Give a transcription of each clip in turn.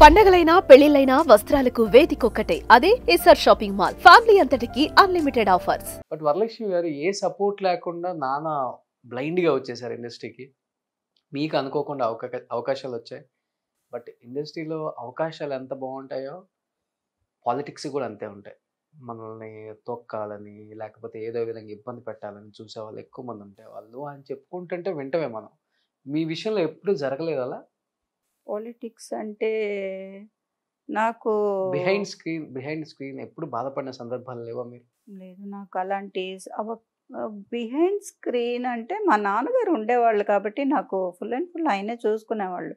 పండగలైనా పెళ్లిళ్లైనా వస్త్రాలకు వేదికొక్కటే అదే SR shopping mall. Family అంతటికి unlimited offers. But Varalakshmi గారు ఏ సపోర్ట్ లేకుండా నాన్న బ్లైండ్గా వచ్చేసారు ఇండస్ట్రీకి. మీకు అనుకోకుండా అవకాశాలు వచ్చాయి. బట్ ఇండస్ట్రీలో అవకాశాలు ఎంత బాగుంటాయో పాలిటిక్స్ కూడా అంతే ఉంటాయి. మనల్ని తొక్కాలని లేకపోతే ఏదో విధంగా ఇబ్బంది పెట్టాలని చూసే వాళ్ళు ఎక్కువ మంది ఉంటారు. అని చెప్పుకుంటుంటే వింటమే మనం. మీ విషయంలో ఎప్పుడు జరగలేదు అలా? పాలిటిక్స్ అంటే నాకు బిహైండ్ స్క్రీన్ ఎప్పుడు బాధపడిన సందర్భాలు లేవా మీరు? లేదు. నాకు అలాంటి బిహైండ్ స్క్రీన్ అంటే మా నాన్నగారు ఉండేవాళ్ళు కాబట్టి నాకు ఫుల్ అండ్ ఫుల్ ఆయనే చూసుకునేవాళ్ళు.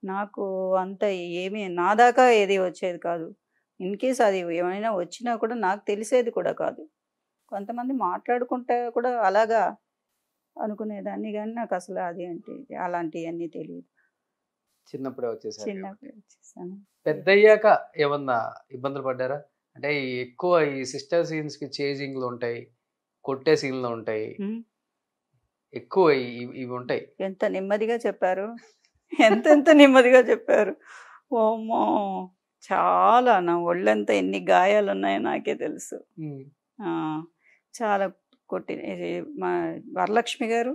నాకు అంత ఏమీ నా దాకా ఏది వచ్చేది కాదు. ఇన్ కేస్ అది ఏమైనా వచ్చినా కూడా నాకు తెలిసేది కూడా కాదు. కొంతమంది మాట్లాడుకుంటే కూడా అలాగా అనుకునేదాన్ని, కానీ నాకు అసలు అది అంటే అలాంటివన్నీ తెలియదు. చిన్నప్పుడే వచ్చేసారు. చిన్నప్పుడు వచ్చేసాను. పెద్దయ్యాక ఏమన్నా ఇబ్బందులు పడ్డారా? అంటే ఎక్కువ ఈ సిస్టర్ సీన్స్ కి చేజింగ్లు ఉంటాయి, కొట్టే సీన్లు ఉంటాయి, ఎక్కువ ఇవి ఉంటాయి. ఎంత నెమ్మదిగా చెప్పారు, ఎంత నెమ్మదిగా చెప్పారు. ఓమ్మో, చాలా నా ఒళ్ళంతా ఎన్ని గాయాలు ఉన్నాయో నాకే తెలుసు. చాలా ఇది మా వరలక్ష్మి గారు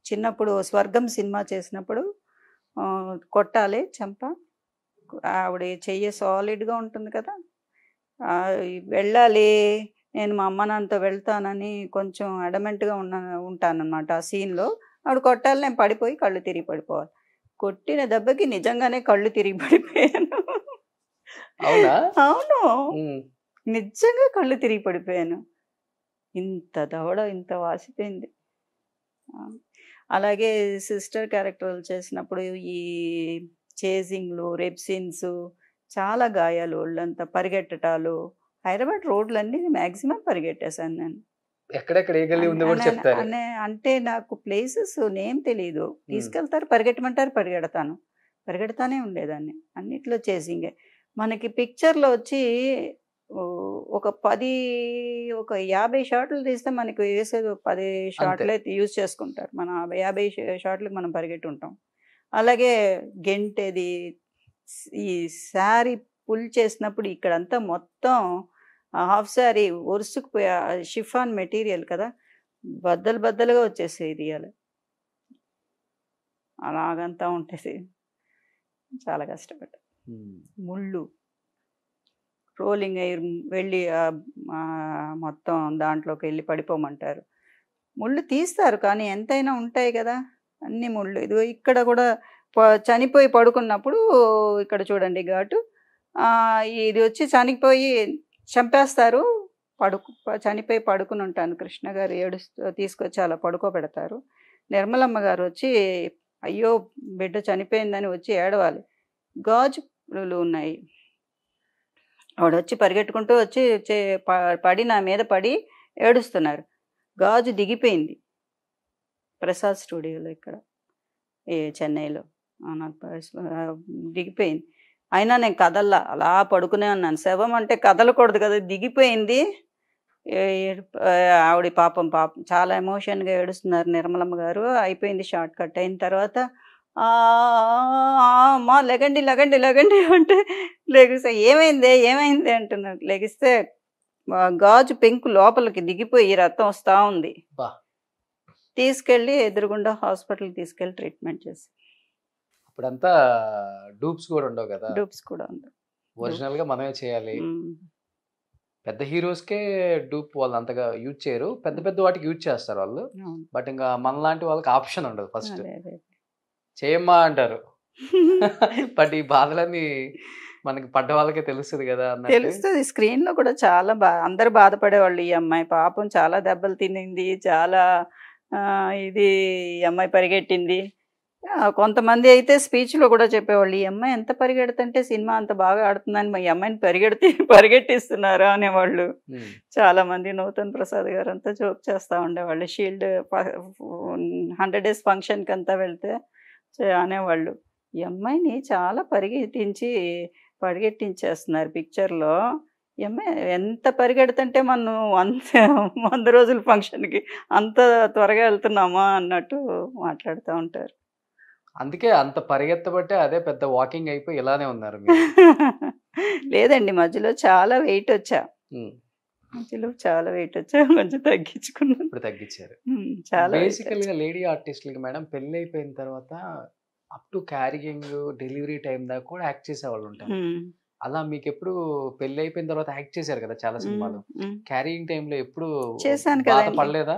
చిన్నప్పుడు స్వర్గం సినిమా చేసినప్పుడు కొట్టాలి చెంప, ఆవిడ చెయ్యి సాలిడ్గా ఉంటుంది కదా, వెళ్ళాలి, నేను మా అమ్మ నాన్నతో వెళ్తానని కొంచెం అడమెంట్గా ఉంటానన్నమాట. ఆ సీన్లో ఆవిడ కొట్టాలి, నేను పడిపోయి కళ్ళు తిరిగి పడిపోవాలి. కొట్టిన దెబ్బకి నిజంగానే కళ్ళు తిరిగి పడిపోయాను. అవును, నిజంగా కళ్ళు తిరిగి పడిపోయాను. ఇంత దవడ ఇంత వాసిపోయింది. అలాగే సిస్టర్ క్యారెక్టర్లు చేసినప్పుడు ఈ చేజింగ్లు, రేప్ సీన్స్, చాలా గాయాలు, ఒళ్ళంతా పరిగెట్టటాలు. హైదరాబాద్ రోడ్లన్నీ మ్యాక్సిమం పరిగెట్టేశాను నేను. ఎక్కడెక్కడ ఏ గల్లీ ఉందో కూడా చెప్తారు. అంటే నాకు ప్లేసెస్ నేమ్ తెలీదు, తీసుకెళ్తారు, పరిగెట్టమంటారు, పరిగెడతానే ఉండేదాన్ని. అన్నిట్లో చేసింగే. మనకి పిక్చర్లో వచ్చి ఒక 50 షాట్లు తీస్తే మనకి వేసేది 10 షాట్లే యూజ్ చేసుకుంటారు. మన 50 షాట్లకు మనం పరిగెట్టి ఉంటాం. అలాగే గెంటేది, ఈ శారీ పుల్ చేసినప్పుడు ఇక్కడంతా మొత్తం హాఫ్ శారీ ఒరుసుకుపోయే షిఫాన్ మెటీరియల్ కదా, బద్దలుగా వచ్చేసేది. అలా అలాగంతా ఉంటుంది. చాలా కష్టపడ్డా. ముళ్ళు రోలింగ్ ఎయిర్ వెళ్ళి మొత్తం దాంట్లోకి వెళ్ళి పడిపోమంటారు. ముళ్ళు తీస్తారు కానీ ఎంతైనా ఉంటాయి కదా అన్ని ముళ్ళు. ఇది ఇక్కడ కూడా చనిపోయి పడుకున్నప్పుడు ఇక్కడ చూడండి ఘాటు, ఇది వచ్చి చనిపోయి చంపేస్తారు, చనిపోయి పడుకుని ఉంటాను. కృష్ణ గారు తీసుకొచ్చి అలా పడుకోబెడతారు. నిర్మలమ్మ గారు వచ్చి అయ్యో బిడ్డ చనిపోయిందని వచ్చి ఏడవాలి. గాజులు ఉన్నాయి, ఆవిడ వచ్చి పరిగెట్టుకుంటూ వచ్చి పడి నా మీద పడి ఏడుస్తున్నారు. గాజు దిగిపోయింది ప్రసాద్ స్టూడియోలో ఇక్కడ చెన్నైలో, దిగిపోయింది. అయినా నేను కదల్లా, అలా పడుకునే ఉన్నాను. శవం అంటే కదలకూడదు కదా, దిగిపోయింది. ఆవిడ పాపం చాలా ఎమోషన్గా ఏడుస్తున్నారు నిర్మలమ్మ గారు. అయిపోయింది, షార్ట్ కట్ అయిన తర్వాత అమ్మా లెగండి అంటే లెగిస్తే ఏమైంది అంటున్నారు. లెగిస్తే గాజు పెంకు లోపలికి దిగిపోయి రక్తం వస్తూ ఉంది. తీసుకెళ్ళి ఎదురుగుండా హాస్పిటల్కి తీసుకెళ్ళి ట్రీట్మెంట్ చేసి. అప్పుడంతా డూప్స్ కూడా ఉండవు కదా? డూప్స్ కూడా ఉంది. ఒరిజినల్ గా మనమే చేయాలి. పెద్ద హీరోస్కే డూప్ వాళ్ళు అంతగా యూజ్ చేయరు, పెద్ద వాటికి యూజ్ చేస్తారు వాళ్ళు. బట్ ఇంకా మనలాంటి వాళ్ళకి ఆప్షన్ ఉండదు. ఫస్ట్ చేయమ్మా అంటారు. బట్ ఈ బాధలన్నీ మనకి పడ్డ వాళ్ళకే తెలుస్తుంది కదా. తెలుస్తుంది. స్క్రీన్ లో కూడా చాలా అందరు బాధపడేవాళ్ళు. ఈ అమ్మాయి పాపం చాలా దెబ్బలు తినింది, చాలా ఇది అమ్మాయి పరిగెట్టింది. కొంతమంది అయితే స్పీచ్లో కూడా చెప్పేవాళ్ళు, ఈ అమ్మాయి ఎంత పరిగెడుతుంటే సినిమా అంత బాగా ఆడుతుందని ఈ అమ్మాయిని పరిగెట్టిస్తున్నారా అనేవాళ్ళు. చాలా మంది నూతన్ ప్రసాద్ గారు అంతా జోక్ చేస్తూ ఉండేవాళ్ళు. షీల్డ్ 100 days ఫంక్షన్కి అంతా వెళ్తే అనేవాళ్ళు, ఈ అమ్మాయిని చాలా పరిగెట్టించేస్తున్నారు పిక్చర్లో. ఈ అమ్మాయి ఎంత పరిగెడుతుంటే మనం 100 రోజుల ఫంక్షన్కి అంత త్వరగా వెళ్తున్నామా అన్నట్టు మాట్లాడుతూ ఉంటారు. అందుకే అంత పరిగెత్తబట్టే అదే పెద్ద వాకింగ్ అయిపోయి ఇలానే ఉన్నారు మీరు. లేదండి, మధ్యలో చాలా వెయిట్ వచ్చా. ఉమ్, మధ్యలో చాలా వెయిట్ వచ్చా, కొంచెం తగ్గించుకున్నాను. ఇప్పుడు తగ్గించారు. చాలా weight బేసికల్ వచ్చా. గా లేడీ ఆర్టిస్టులకి మేడం పెళ్లి అయిపోయిన తర్వాత up to carrying delivery time దాకా కూడా యాక్ట్ చేసే వాళ్ళు ఉంటారు. ఉమ్, అలా మీకు ఎప్పుడు పెళ్లి అయిపోయిన తర్వాత యాక్ట్ చేశారు కదా చాలా సినిమాలు, ఉమ్. క్యారింగ్ టైంలో ఎప్పుడు చేశాను బాధ కదండి. పడలేదా?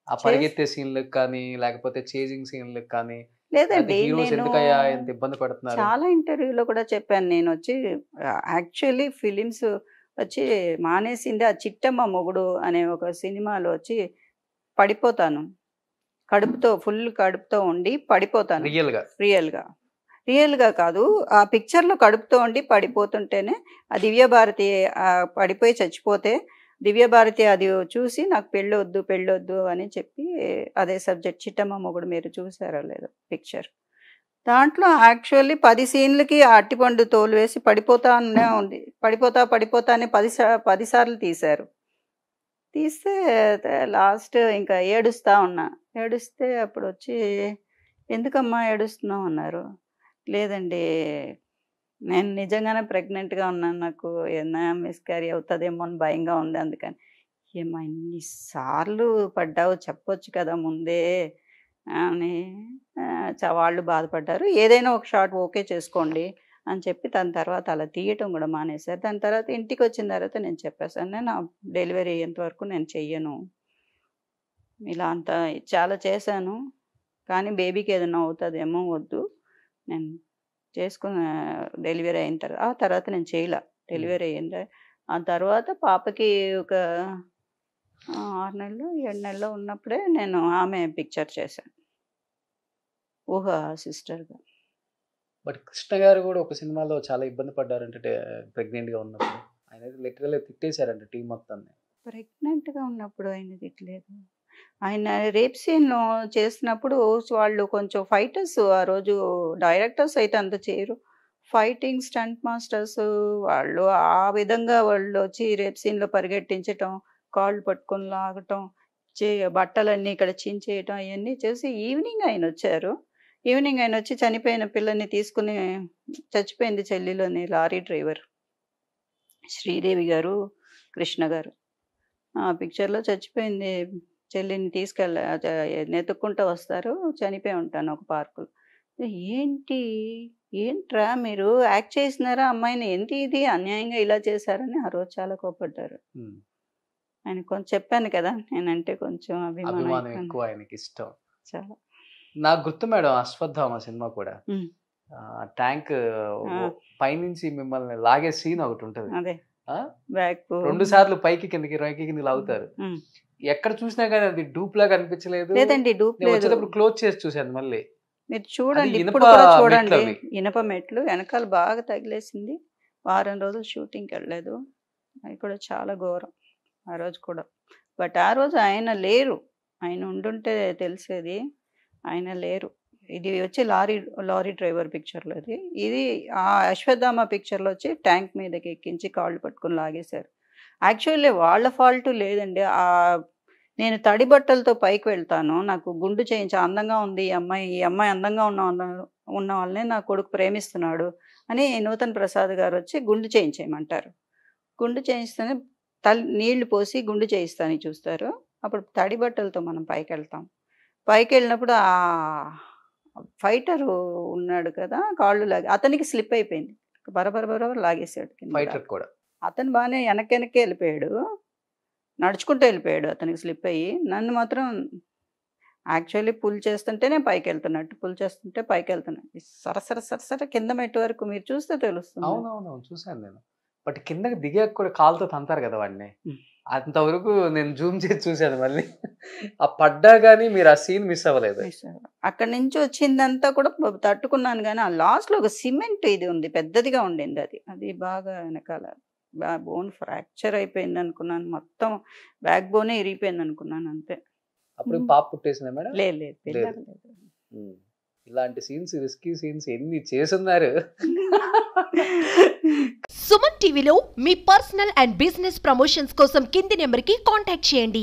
ఆ పరిగెత్తే సీన్లకు కానీ లేకపోతే చేజింగ్ సీన్లకు కానీ, లేదండి, హీరోస్ నేను ఎందుకయ్యా ఎంత ఇబ్బంది పడుతున్నారు? చాలా ఇంటర్వ్యూలో కూడా చెప్పాను. నేను వచ్చి యాక్చువల్లీ ఫిలిమ్స్ వచ్చి మానేసింది ఆ చిట్టమ్మ మొగుడు అనే ఒక సినిమాలో వచ్చి పడిపోతాను. ఫుల్ కడుపుతో ఉండి పడిపోతాను. రియల్ గా రియల్గా కాదు, ఆ పిక్చర్లో కడుపుతో ఉండి పడిపోతుంటేనే ఆ దివ్యభారతి పడిపోయి చచ్చిపోతే దివ్యభారతి అది చూసి నాకు పెళ్ళొద్దు అని చెప్పి, అదే సబ్జెక్ట్ చిట్టమ్మ మొగుడు, మీరు చూసారో లేదో పిక్చర్. దాంట్లో యాక్చువల్లీ 10 సీన్లకి ఆ అట్టిపండు తోలు వేసి పడిపోతానే ఉంది. పడిపోతా అని 10 సార్లు తీశారు. తీస్తే లాస్ట్ ఇంకా ఏడుస్తే అప్పుడు వచ్చి, ఎందుకమ్మా ఏడుస్తున్నావు అన్నారు. లేదండి, నేను నిజంగానే ప్రెగ్నెంట్గా ఉన్నాను, నాకు ఏమైనా మిస్క్యారీ అవుతుందేమో అని భయంగా ఉంది, అందుకని. ఏమా ఇన్నిసార్లు పడ్డావు, చెప్పొచ్చు కదా ముందే అని వాళ్ళు బాధపడ్డారు. ఏదైనా ఒక షాట్ ఓకే చేసుకోండి అని చెప్పి దాని తర్వాత అలా తీయటం కూడా మానేశారు. దాని తర్వాత ఇంటికి వచ్చిన తర్వాత నేను చెప్పేసాను, నేను డెలివరీ అయ్యేంత వరకు నేను చెయ్యను, ఇలా అంతా చాలా చేశాను, కానీ బేబీకి ఏదైనా అవుతుందేమో, వద్దు, నేను చేసుకున్న డెలివరీ అయిన తర్వాత నేను చేయలే. డెలివరీ అయింది, ఆ తర్వాత పాపకి ఒక 6 నెలలు 7 నెలలు ఉన్నప్పుడే నేను ఆమె పిక్చర్ చేశాను, ఊహ సిస్టర్గా. బట్ కృష్ణ గారు కూడా ఒక సినిమాలో చాలా ఇబ్బంది పడ్డారంటే ప్రెగ్నెంట్ గా ఉన్నప్పుడు. ఆయన అయితే లిటరల్ తిట్టేశారంట టీం మొత్తాన్ని. ప్రెగ్నెంట్గా ఉన్నప్పుడు ఆయన తిట్టలేదు. ఆయన రేప్ సీన్లో చేసినప్పుడు వాళ్ళు కొంచెం ఫైటర్స్, ఆ రోజు డైరెక్టర్స్ అయితే అంత చేయరు, ఫైటింగ్ స్టంట్ మాస్టర్స్ వాళ్ళు ఆ విధంగా వాళ్ళు వచ్చి రేప్ సీన్లో పరిగెట్టించటం, కాళ్ళు పట్టుకొని లాగటం, బట్టలన్నీ ఇక్కడ చించేయటం, అవన్నీ చేసి ఈవినింగ్ ఆయన వచ్చి చనిపోయిన పిల్లని తీసుకుని, చచ్చిపోయింది చెల్లిలోని లారీ డ్రైవర్ శ్రీదేవి గారు, కృష్ణ గారు, ఆ పిక్చర్లో చచ్చిపోయింది చెల్లిని నెతుక్కుంటూ వస్తారు, చనిపోయి ఉంటాను ఒక పార్కులో. ఏంట్రా మీరు యాక్ట్ చేసినారా అమ్మాయిని, ఏంటి ఇది అన్యాయంగా ఇలా చేశారని ఆ రోజు చాలా కోపడ్డారు. ఆయన కొంచెం చెప్పాను కదా, నేనంటే కొంచెం అభిమానం ఎక్కువ, ఆయనకి ఇష్టం చాలా. నాకు గుర్తు మేడం, అశ్వత్థామ సినిమా కూడా ట్యాంక్ పైనుంచి మిమ్మల్ని లాగే సీన్ ఒకటి ఉంటది, అదే 2 సార్లు పైకి కిందకి లాగుతారు. ఎక్కడ చూసినా కానీ అది డూప్ లాగా అనిపించలేదు. లేదండి, డూప్ లేదు. వచ్చేటప్పుడు క్లోజ్ చేసి చూసాను మళ్ళీ. మీరు చూడండి, ఇనుప ఇప్పుడు కూడా చూడండి, మెట్లు అవి. ఇనప మెట్లు వెనకాల బాగా తగిలేసింది. వారం రోజులు షూటింగ్కి వెళ్ళలేదు, అది కూడా చాలా ఘోరం ఆ రోజు కూడా. బట్ ఆ రోజు ఆయన లేరు, ఆయన ఉండుంటే తెలిసేది, ఆయన లేరు. ఇది వచ్చి లారీ డ్రైవర్ పిక్చర్లో, ఇది ఆ అశ్వత్థామ పిక్చర్లో వచ్చి ట్యాంక్ మీదకి ఎక్కించి కాళ్ళు పట్టుకుని లాగేశారు. యాక్చువల్లీ వాళ్ళ ఫాల్ట్ లేదండి. నేను తడి బట్టలతో పైకి వెళ్తాను, నాకు గుండు చేయించి, అందంగా ఉంది ఈ అమ్మాయి అందంగా ఉన్న వాళ్ళనే నా కొడుకు ప్రేమిస్తున్నాడు అని నూతన్ ప్రసాద్ గారు వచ్చి గుండు చేయించేయమంటారు. గుండు చేయిస్తేనే నీళ్లు పోసి గుండు చేయిస్తాను చూస్తారు. అప్పుడు తడి బట్టలతో మనం పైకి వెళ్తాం. పైకి వెళ్ళినప్పుడు ఆ ఫైటరు ఉన్నాడు కదా, కాళ్ళు అతనికి స్లిప్ అయిపోయింది, బరబర లాగేశాడు ఫైటర్ కూడా. అతను బాగానే వెనక్కి వెళ్ళిపోయాడు, నడుచుకుంటూ వెళ్ళిపోయాడు, అతనికి స్లిప్ అయ్యి. నన్ను మాత్రం యాక్చువల్లీ పుల్ చేస్తుంటేనే పైకి వెళ్తున్నా, సరసర కింద మెట్టు వరకు మీరు చూస్తే తెలుస్తుంది. అవునవును చూసాను నేను. బట్ కిందకి దిగాక కూడా కాలుతో తంతారు కదా వాడిని, అంతవరకు నేను జూమ్ చేసి చూశాను. మళ్ళీ ఆ పడ్డా కానీ మీరు ఆ సీన్ మిస్ అవ్వలేదు. అక్కడి నుంచి వచ్చిందంతా కూడా తట్టుకున్నాను, కానీ ఆ లాస్ట్లో ఒక సిమెంట్ ఇది ఉంది, పెద్దదిగా ఉండింది, అది బాగా వెనకాల బోన్ ఫ్రాక్చర్ అయిపోయింది అనుకున్నాను, మొత్తం బ్యాక్ బోనే ఇరిగిపోయింది అనుకున్నాను, అంతే. అప్పుడు పాప పుట్టేసిందా మేడం? లేదు. ఇలాంటి సీన్స్, రిస్కీ సీన్స్ ఎన్ని చేసున్నారు. సుమన్ టీవీలో మీ పర్సనల్ అండ్ బిజినెస్ ప్రమోషన్స్ కోసం కింది నెంబర్కి కాంటాక్ట్ చేయండి.